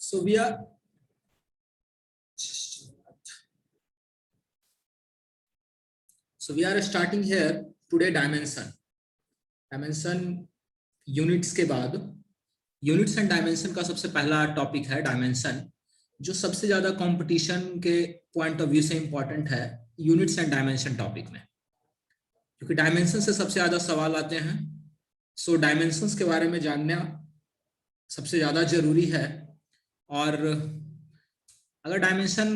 So we are starting here today dimension units के बाद units and dimension का सबसे पहला टॉपिक है डायमेंशन, जो सबसे ज्यादा कंपटीशन के पॉइंट ऑफ व्यू से इंपॉर्टेंट है यूनिट्स एंड डायमेंशन टॉपिक में, क्योंकि डायमेंशन से सबसे ज्यादा सवाल आते हैं। सो डायमेंशंस के बारे में जानना सबसे ज्यादा जरूरी है। और अगर डायमेंशन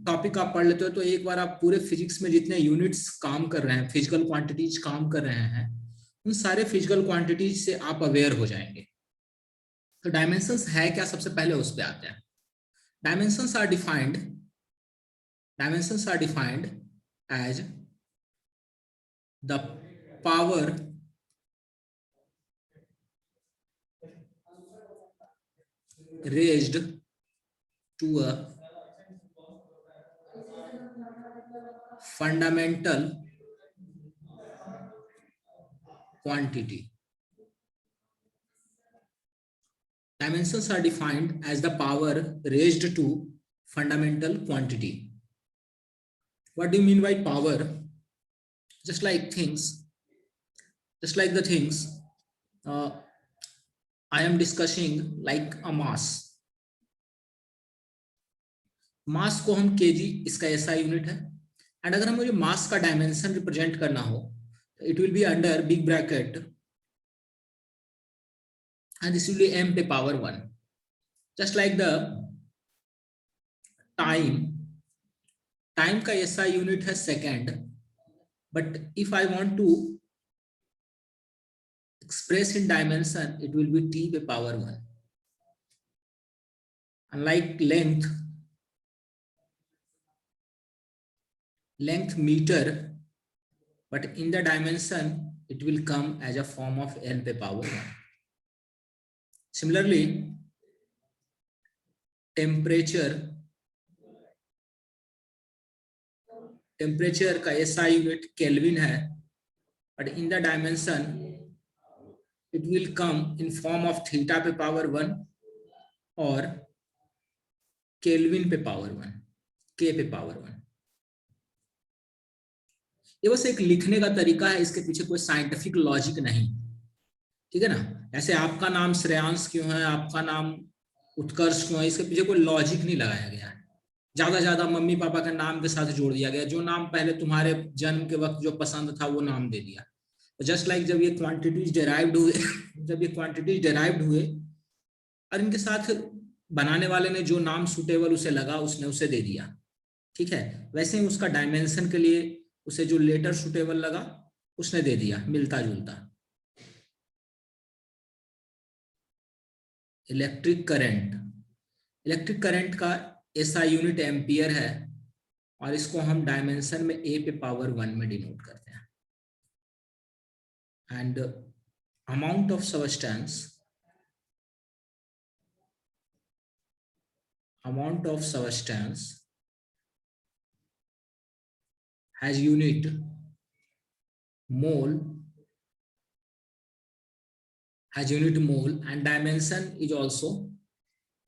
टॉपिक आप पढ़ लेते हो तो एक बार आप पूरे फिजिक्स में जितने यूनिट्स काम कर रहे हैं, फिजिकल क्वांटिटीज काम कर रहे हैं, उन सारे फिजिकल क्वांटिटीज से आप अवेयर हो जाएंगे। तो डायमेंशंस है क्या, सबसे पहले उस पे आते हैं। Dimensions are defined as the power raised to a fundamental quantity. Dimensions are defined as the power raised to fundamental quantity. What do you mean by power? Just like the things I am discussing, like a mass को हम KG, इसका ऐसा unit है। And अगर हम मुझे मास का dimension represent करना हो तो it will be under big bracket and this will be m पे power 1। Just like the time का ऐसा यूनिट है second, but if I want to express in dimension, it will be t by power 1. Unlike length meter, but in the dimension it will come as a form of l by power 1. Similarly, temperature का ऐसा unit kelvin है, but in the dimension it will come in form of theta पे power 1 और kelvin पे power 1, k पे power 1। ये बस एक लिखने का तरीका है, इसके पीछे कोई साइंटिफिक लॉजिक नहीं, ठीक है ना। ऐसे आपका नाम श्रेयांश क्यों है, आपका नाम उत्कर्ष क्यों है, इसके पीछे कोई लॉजिक नहीं लगाया गया है। ज्यादा मम्मी पापा के नाम के साथ जोड़ दिया गया, जो नाम पहले तुम्हारे जन्म के वक्त जो पसंद था वो नाम दे दिया। जस्ट लाइक जब ये क्वांटिटीज डेराइव्ड हुए और इनके साथ बनाने वाले ने जो नाम सुटेबल उसे लगा, उसने उसे दे दिया, ठीक है। वैसे ही उसका डायमेंशन के लिए उसे जो लेटर सुटेबल लगा उसने दे दिया, मिलता जुलता। इलेक्ट्रिक करंट का ऐसा यूनिट एम्पियर है और इसको हम डायमेंशन में a पे पावर 1 में डिनोट करते हैं। And amount of substance has unit mole, and dimension is also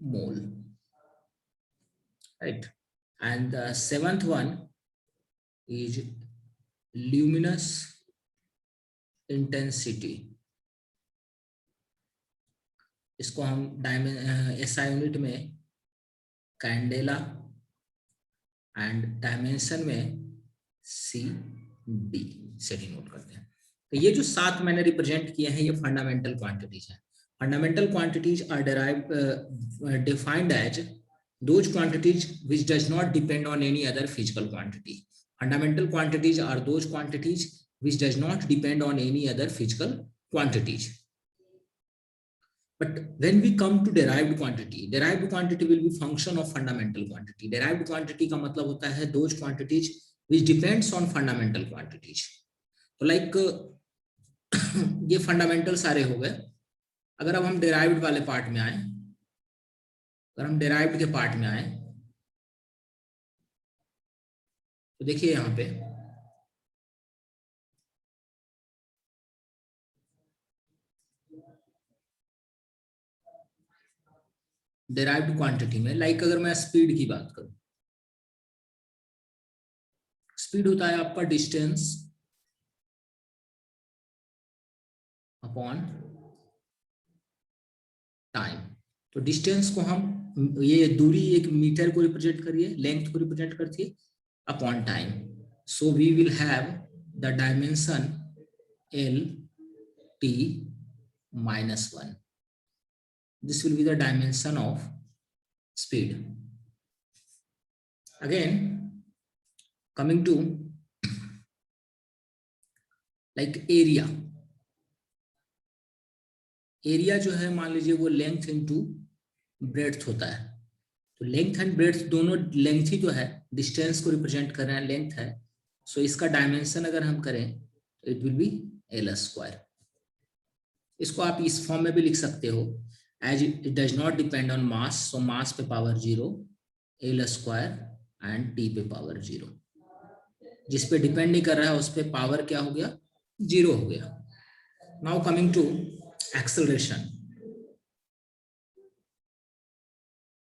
mole, right? And the seventh one is luminous intensity. इसको हम SI यूनिट में कैंडेला एंड डायमेंशन में CD से डिनोट करते हैं। तो ये जो 7 मैंने रिप्रेजेंट किए हैं ये फंडामेंटल क्वांटिटीज हैं। Fundamental quantities are defined as those quantities which does not depend on any other physical quantity. Fundamental quantities are those quantities which does not depend on any other physical quantities. But when we come to derived quantity will be function of fundamental quantity. Derived quantity का मतलब होता है those quantities which depends on fundamental quantities. तो like ये fundamental सारे हो गए। अगर अब हम derived वाले पार्ट में आए, अगर हम derived के पार्ट में आए तो देखिए यहाँ पे डेराइव्ड क्वांटिटी में, लाइक अगर मैं स्पीड की बात करूं, स्पीड होता है आपका डिस्टेंस अपॉन टाइम। तो डिस्टेंस को हम, ये दूरी एक मीटर को रिप्रेजेंट करिए, लेंथ को रिप्रेजेंट करती है upon time. So we will have the dimension L T -1. This will be the dimension of speed. Again, coming to like area. Area जो है मान लीजिए वो लेंथ इनटू ब्रेड्थ होता है। तो लेंथ एंड ब्रेड्थ दोनों, लेंथ ही तो है, डिस्टेंस को रिप्रेजेंट कर रहे हैं, लेंथ है। सो इसका डायमेंशन अगर हम करें तो इट विल बी L²। इसको आप इस फॉर्म में भी लिख सकते हो, as it does not depend on mass, so mass पे पावर 0, L² एंड T पे पावर 0। जिस पे डिपेंड नहीं कर रहा है उस पे पावर क्या हो गया, 0 हो गया। Now coming to acceleration.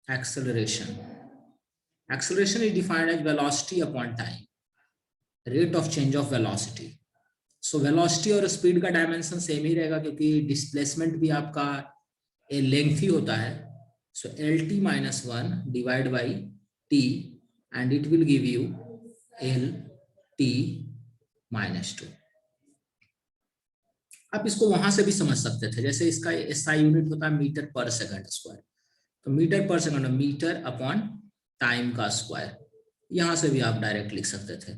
Acceleration is defined as velocity upon time, rate of change of velocity. So velocity और speed का dimension सेम ही रहेगा, क्योंकि displacement भी आपका लेंथ ही होता है। So LT -1 divided by T and it will give you LT -2। आप इसको वहां से भी समझ सकते थे, जैसे इसका SI यूनिट होता है मीटर पर सेकंड स्क्वायर, तो मीटर पर सेकंड मीटर अपॉन टाइम का स्क्वायर, यहां से भी आप डायरेक्ट लिख सकते थे।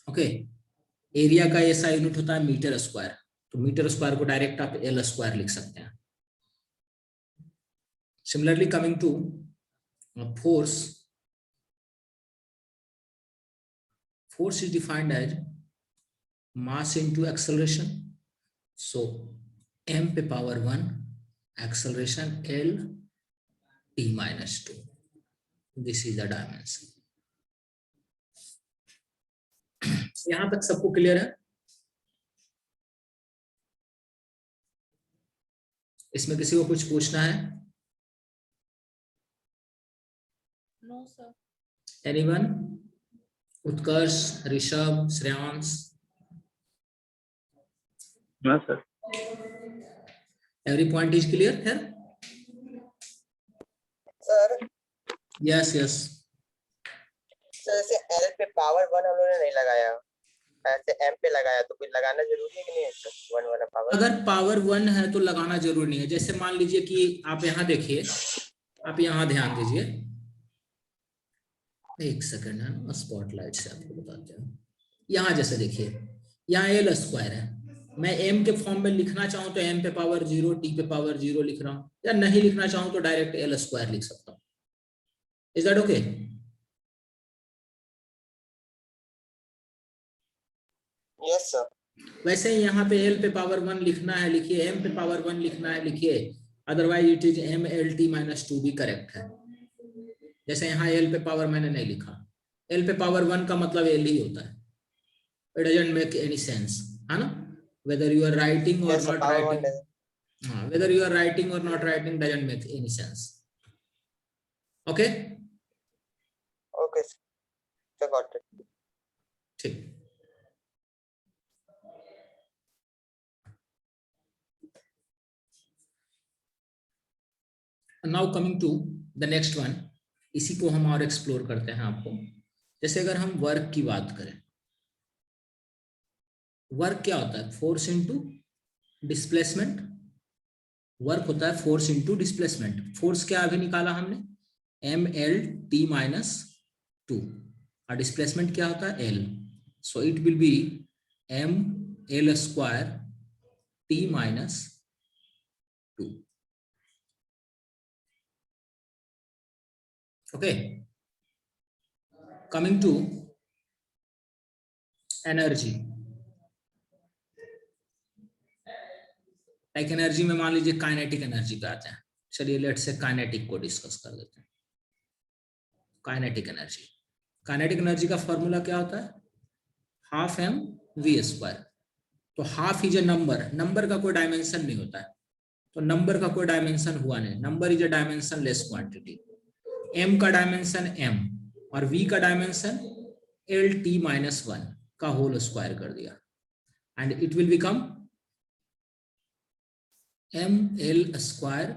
ओके, एरिया का SI यूनिट होता है मीटर स्क्वायर, तो मीटर स्क्वायर को डायरेक्ट आप L² लिख सकते हैं। Similarly coming to force, force is defined as mass into acceleration. So m पे power 1, acceleration L T -2. This is the dimension. यहां तक सबको क्लियर है? इसमें किसी को कुछ पूछना है? No sir. Anyone? Utkarsh, Rishabh, Shreyansh? No sir. Every point is clear here? Sir Yes, yes. Sir जैसे L पे पावर 1 हम लोगों ने नहीं लगाया, ऐसे M पे लगाया, तो कुछ लगाना जरूरी है कि नहीं है सर? 1 पावर, अगर पावर 1 है तो लगाना जरूरी नहीं है। जैसे मान लीजिए कि आप यहाँ देखिए, आप यहाँ ध्यान दीजिए, एक सेकंड है ना, स्पॉटलाइट से आपको बताते हैं। यहाँ जैसे देखिए, यहाँ L² है, मैं m के फॉर्म में लिखना चाहूं तो m पे पावर 0, t पे पावर 0 लिख रहा हूं, या नहीं लिखना चाहूं तो डायरेक्ट L² लिख सकता हूं। Is that okay? Yes sir. वैसे ही यहाँ पे l पे पावर 1 लिखना है लिखिए, m पे पावर 1 लिखना है लिखिए, अदरवाइज इट इज MLT -2 भी करेक्ट है। जैसे यहाँ l पे पावर मैंने नहीं लिखा, l पे पावर 1 का मतलब l ही होता है, it doesn't make any sense, है ना? whether you are writing or not writing, whether you are writing or not writing doesn't make any sense. Okay? Okay sir, got it. ठीक। Now coming to the next one, इसी को हम और explore करते हैं आपको। जैसे अगर हम वर्क की बात करें, वर्क क्या होता है? Force into displacement. वर्क होता है फोर्स इनटू डिस्प्लेसमेंट। फोर्स क्या अभी निकाला हमने? MLT -2, और डिस्प्लेसमेंट क्या होता है? L। So it will be ML² T -2। Okay, coming to energy. Like energy में मान लीजिए काइनेटिक एनर्जी पे आते हैं। चलिए लेट्स से काइनेटिक को डिस्कस कर देते हैं। काइनेटिक एनर्जी, काइनेटिक एनर्जी का फॉर्मूला क्या होता है? Half m v²। तो half is a number, number का कोई डायमेंशन नहीं होता है, तो नंबर का कोई डायमेंशन हुआ नहीं, number is a dimension less quantity. m का डायमेंशन m और v का डायमेंशन LT-1 का होल स्क्वायर कर दिया, and it will become ml square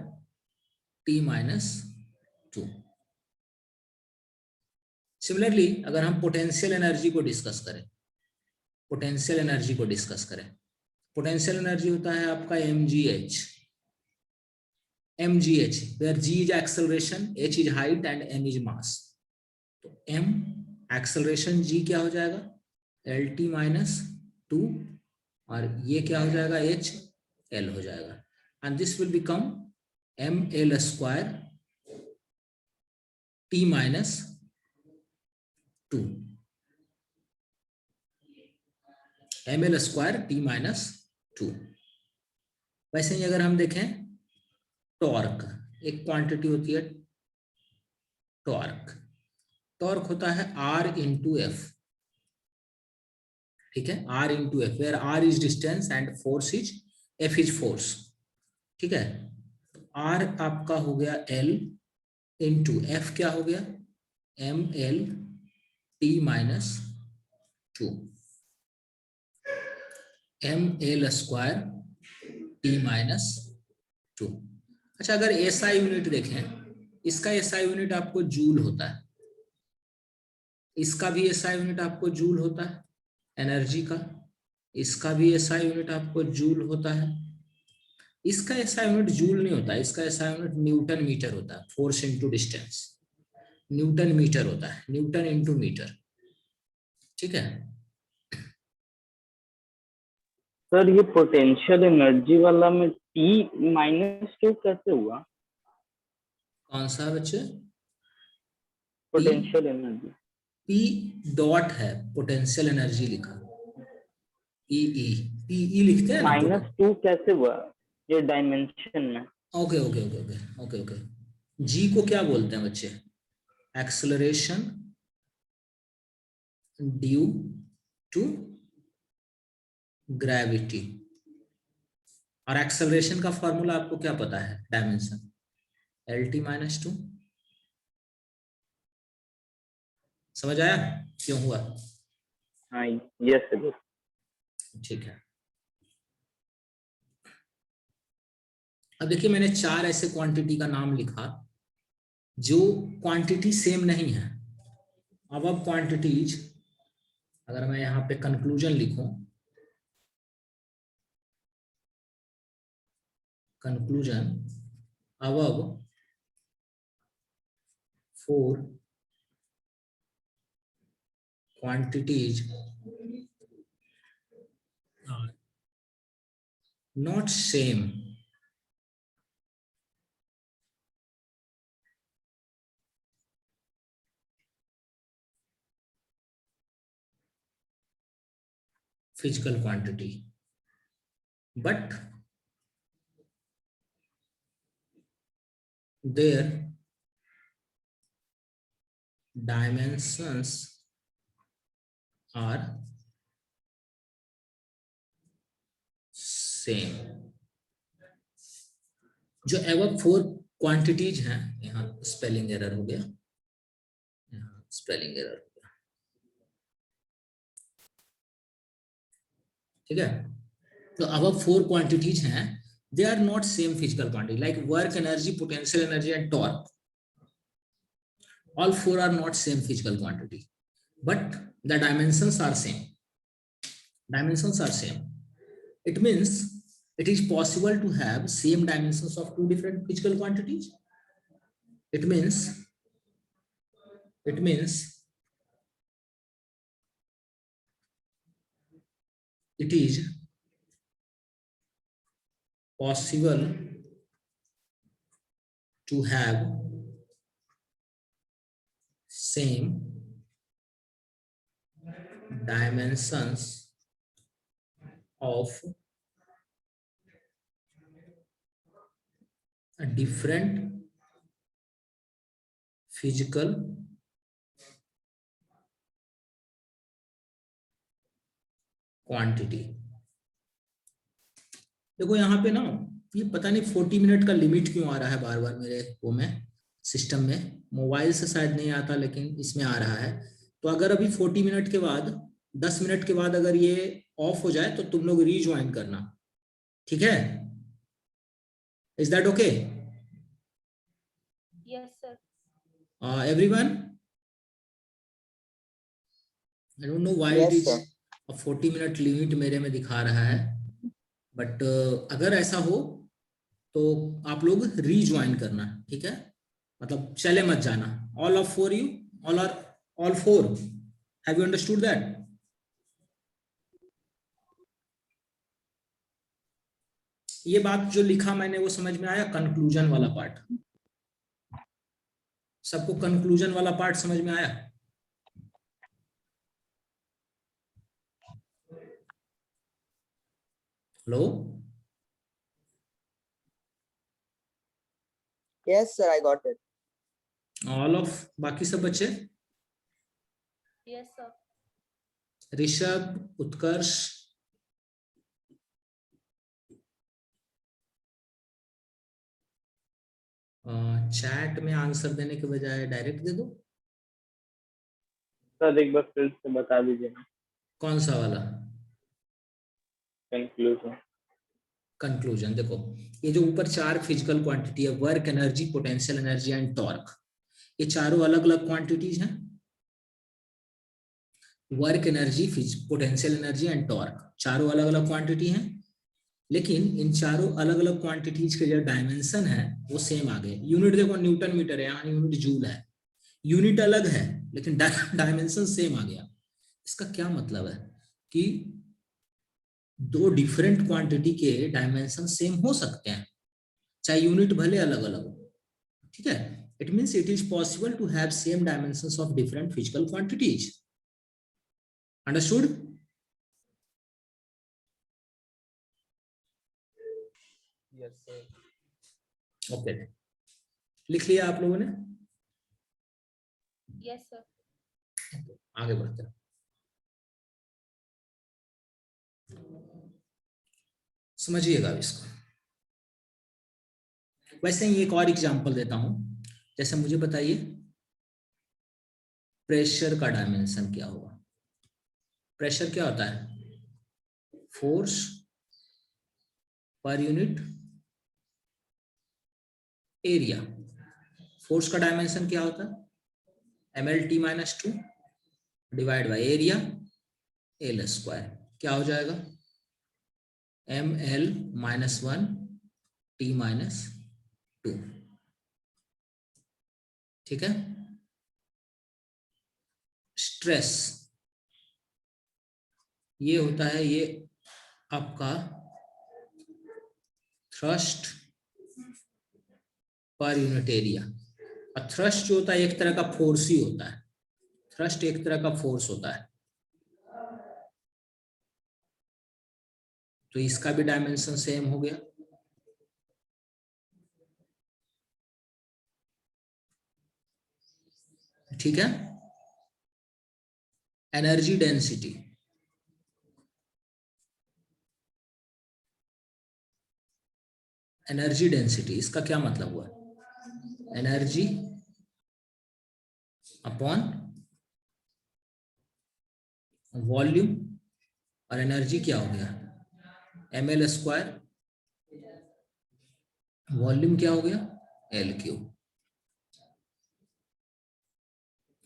T-2। Similarly अगर हम पोटेंशियल एनर्जी को डिस्कस करें, पोटेंशियल एनर्जी को डिस्कस करें, पोटेंशियल एनर्जी होता है आपका mgh, where g is acceleration, h is height and m is mass। तो m एक्सेलरेशन g क्या हो जाएगा LT-2 और ये क्या हो जाएगा h l हो जाएगा, and this will become ml square T-2, ml square T-2। वैसे ही अगर हम देखें टॉर्क, एक क्वांटिटी होती है टॉर्क, टॉर्क होता है R इंटू एफ, ठीक है, R into F, where R is distance and force is F is force, ठीक है। R आपका हो गया L इंटू F क्या हो गया ML-T-2, ML स्क्वायर T-2। अच्छा, अगर SI यूनिट देखें, इसका SI यूनिट आपको जूल होता है, इसका भी SI यूनिट आपको जूल होता है एनर्जी का, इसका भी SI यूनिट आपको जूल होता है। इसका SI यूनिट जूल नहीं होता, इसका SI यूनिट न्यूटन मीटर होता है, force into distance, newton metre होता है, न्यूटन इंटू मीटर, ठीक है। सर ये पोटेंशियल एनर्जी वाला में T-2 कैसे हुआ? कौन सा बच्चे? पोटेंशियल एनर्जी P डॉट है, पोटेंशियल एनर्जी लिखा, PE लिखते हैं ना। -2 कैसे हुआ ये डायमेंशन में? Okay okay okay okay okay okay. G को क्या बोलते हैं बच्चे? एक्सेलरेशन ड्यू टू ग्रेविटी, और एक्सेलरेशन का फॉर्मूला आपको क्या पता है? Dimension LT-2। समझ आया क्यों हुआ? हाँ यस सर। ठीक है, अब देखिए मैंने 4 ऐसे क्वांटिटी का नाम लिखा जो क्वांटिटी सेम नहीं है। अब क्वांटिटीज, अगर मैं यहाँ पे कंक्लूजन लिखूं, conclusion above 4 quantities are not same physical quantity, but their dimensions are same। जो above 4 क्वांटिटीज हैं, यहाँ स्पेलिंग एरर हो गया, यहाँ स्पेलिंग एरर हो गया, ठीक है। तो above 4 क्वांटिटीज हैं, they are not same physical quantity, like work, energy, potential energy and torque, all 4 are not same physical quantity, but the dimensions are same, dimensions are same. It means it is possible to have same dimensions of 2 different physical quantities. It means it is possible to have same dimensions of a different physical quantity। देखो यहाँ पे ना ये पता नहीं 40 minute का limit क्यों आ रहा है बार बार मेरे वो में सिस्टम में। मोबाइल से शायद नहीं आता लेकिन इसमें आ रहा है। तो अगर अभी 40 मिनट के बाद 10 मिनट के बाद अगर ये ऑफ हो जाए तो तुम लोग रीज्वाइन करना, ठीक है? Is that okay Yes, sir. Everyone? I don't know why it Yes, is sir. 40 minute limit मेरे में दिखा रहा है, बट अगर ऐसा हो तो आप लोग रीज्वाइन करना, ठीक है? मतलब चले मत जाना। All of for you, all four, have you understood that? ये बात जो लिखा मैंने वो समझ में आया? कंक्लूजन वाला पार्ट सबको, कंक्लूजन वाला पार्ट समझ में आया? Hello? Yes, sir. I got it. All of, बाकी सब बच्चे? Yes, sir. ऋषभ, उत्कर्ष, चैट में आंसर देने के बजाय डायरेक्ट दे दो। सर एक बार फिर से बता दीजिए ना। कौन सा वाला? कंक्लूजन। कंक्लूजन देखो, ये जो ऊपर 4 फिजिकल क्वांटिटी है, work, energy, potential energy and torque, ये चारों अलग अलग क्वांटिटीज हैं। Work, energy, potential energy and torque चारों अलग अलग क्वांटिटी हैं, लेकिन इन चारों अलग अलग क्वांटिटीज के जो डायमेंशन है वो सेम आ गए। यूनिट देखो, न्यूटन मीटर है, यहाँ यूनिट जूल है। यूनिट अलग है लेकिन डायमेंशन सेम आ गया। इसका क्या मतलब है कि दो डिफरेंट क्वांटिटी के डायमेंशन सेम हो सकते हैं चाहे यूनिट भले अलग अलग हो, ठीक है? It means it is possible to have same dimensions of different physical quantities. Understood? Yes, sir. Okay, लिख लिया आप लोगों ने? Yes, sir. आगे बढ़ते हैं। समझिएगा इसको। वैसे ही एक और एग्जांपल देता हूं, जैसे मुझे बताइए प्रेशर का डायमेंशन क्या होगा? प्रेशर क्या होता है? Force per unit area. Force का डायमेंशन क्या होता है? ml/t-2 divide by area L²। क्या हो जाएगा? ml-1t-2, ठीक है? स्ट्रेस ये होता है, ये आपका थ्रस्ट पर यूनिट एरिया। और थ्रस्ट जो होता है एक तरह का फोर्स ही होता है। थ्रस्ट एक तरह का फोर्स होता है, तो इसका भी डायमेंशन सेम हो गया। ठीक है? एनर्जी डेंसिटी, एनर्जी डेंसिटी इसका क्या मतलब हुआ? एनर्जी अपॉन वॉल्यूम, और एनर्जी क्या हो गया? ml², वॉल्यूम क्या हो गया? L3।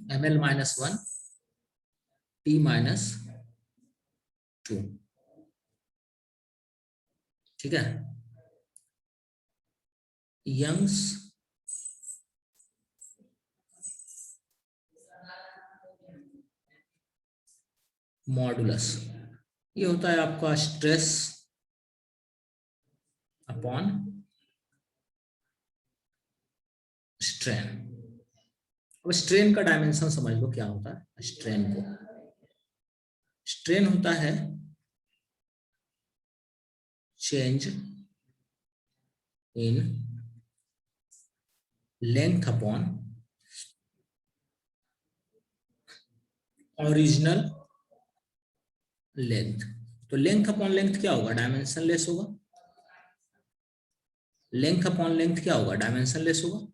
ml-1 t-2, ठीक है? यंग्स मॉडुलस, ये होता है आपका स्ट्रेस अपॉन स्ट्रेन। अब स्ट्रेन का डायमेंशन समझ लो क्या होता है। स्ट्रेन होता है change in length upon original length. तो लेंथ अपॉन लेंथ क्या होगा? डायमेंशन लेस होगा। लेंथ अपॉन लेंथ क्या होगा, डायमेंशनलेस होगा,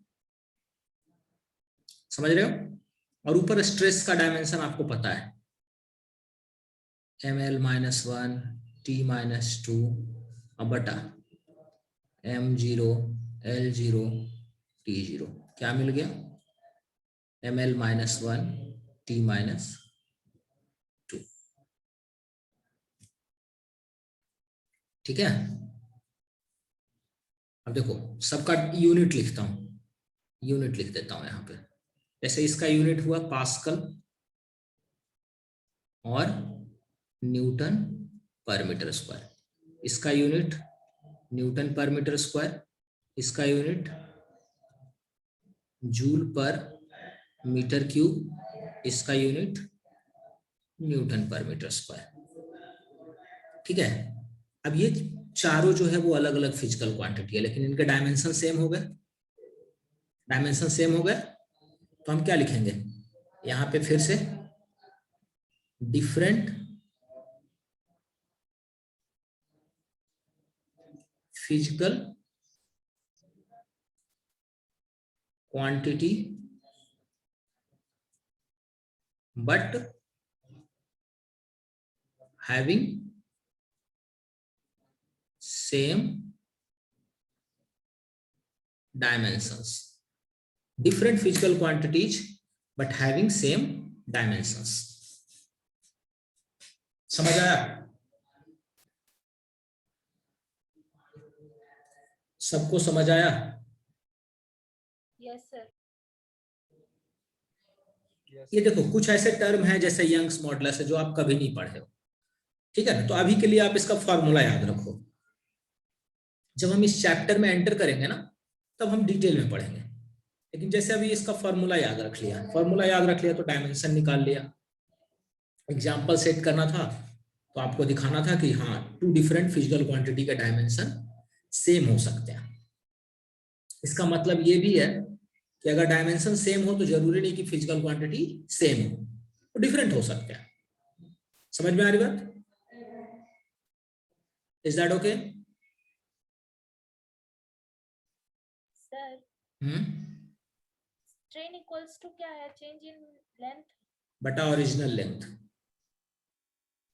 समझ रहे हो। और ऊपर स्ट्रेस का डायमेंशन आपको पता है, ml-1 t-2 अब बटा m0 l0 t0, क्या मिल गया, ml-1 t-2, ठीक है। अब देखो सबका यूनिट लिखता हूं, यूनिट लिख देता हूं यहां पे। जैसे इसका यूनिट हुआ पास्कल और न्यूटन पर मीटर स्क्वायर, इसका यूनिट न्यूटन पर मीटर स्क्वायर, इसका यूनिट जूल पर मीटर क्यूब, इसका यूनिट न्यूटन पर मीटर स्क्वायर, ठीक है। अब ये चारों जो है वो अलग अलग फिजिकल क्वांटिटी है, लेकिन इनके डायमेंशन सेम हो गए, डायमेंशन सेम हो गए, तो हम क्या लिखेंगे यहाँ पे फिर से, different physical quantity but having same dimensions, different physical quantities but having same dimensions, समझ आया, सबको समझ आया। Yes, sir. ये देखो कुछ ऐसे टर्म है जैसे यंग्स मॉडुलस है जो आप कभी नहीं पढ़े हो, ठीक है ना। तो अभी के लिए आप इसका फॉर्मूला याद रखो, जब हम इस चैप्टर में एंटर करेंगे ना तब हम डिटेल में पढ़ेंगे, लेकिन जैसे अभी इसका फॉर्मूला याद रख लिया, फॉर्मूला याद रख लिया तो डायमेंशन निकाल लिया, एग्जाम्पल सेट करना था तो आपको दिखाना था कि हाँ टू डिफरेंट फिजिकल क्वांटिटी के डायमेंशन सेम हो सकते हैं। इसका मतलब ये भी है कि अगर डायमेंशन सेम हो तो जरूरी नहीं कि फिजिकल क्वांटिटी सेम हो, तो डिफरेंट हो सकते हैं। समझ में आ रही बात, is that okay? Sir, strain equals to क्या है, change in length? बटा original length,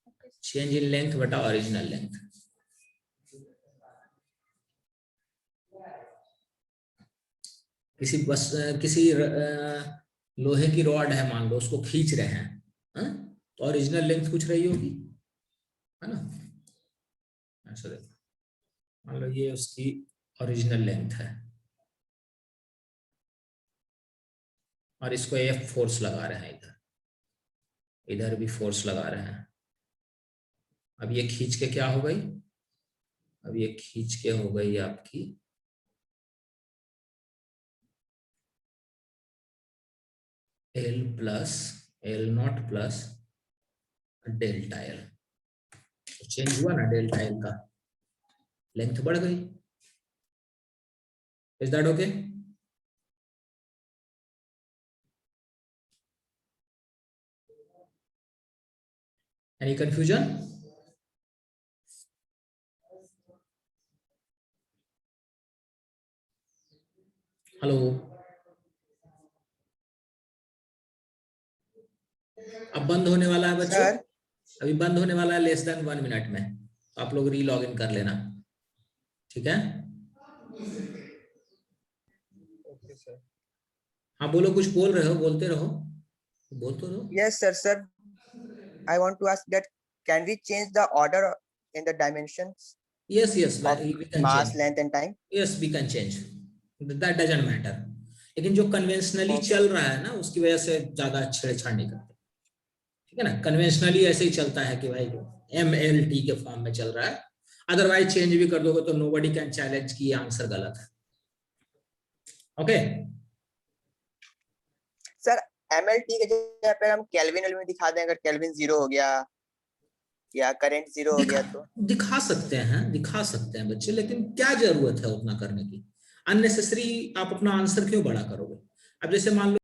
Okay. Change in length बटा ओरिजिनल लेंथ। किसी लोहे की रॉड है मान लो, उसको खींच रहे हैं, तो ओरिजिनल लेंथ कुछ रही होगी, है ना। ऐसा देखो, मान लो ये उसकी ओरिजिनल लेंथ है और इसको F फोर्स लगा रहे हैं, इधर इधर भी फोर्स लगा रहे हैं। अब ये खींच के क्या हो गई, अब ये खींच के हो गई आपकी L plus L0 plus delta L, change हुआ ना डेल्टा L का, लेंथ बढ़ गई। Is that okay? Any confusion? Hello, अब बंद होने वाला है बच्चों, अभी बंद होने वाला है लेस देन 1 मिनट में, तो आप लोग री लॉग इन कर लेना, ठीक है। Okay sir. हाँ बोलो, कुछ बोल रहे हो, बोलते रहो, बोलते रहो। Yes, sir. I want to ask that can we change the order in the dimensions Yes, of we can mass, change. length, and time? Yes, we can change. That doesn't matter. लेकिन जो conventionally चल रहा है ना उसकी वजह से ज्यादा छेड़छाड़ नहीं करते, ठीक है ना। कन्वेंशनली ऐसे ही चलता है कि भाई MLT के फॉर्म में चल रहा है, अदरवाइज चेंज भी कर दोगे तो नोबडी कैन चैलेंज कि आंसर गलत है। ओके सर MLT के जगह पे हम केल्विन में दिखा दें, अगर केल्विन 0 हो गया या करंट 0 हो गया तो दिखा सकते हैं बच्चे, लेकिन क्या जरूरत है उतना करने की, अननेसेसरी आप अपना आंसर क्यों बड़ा करोगे। अब जैसे मान लो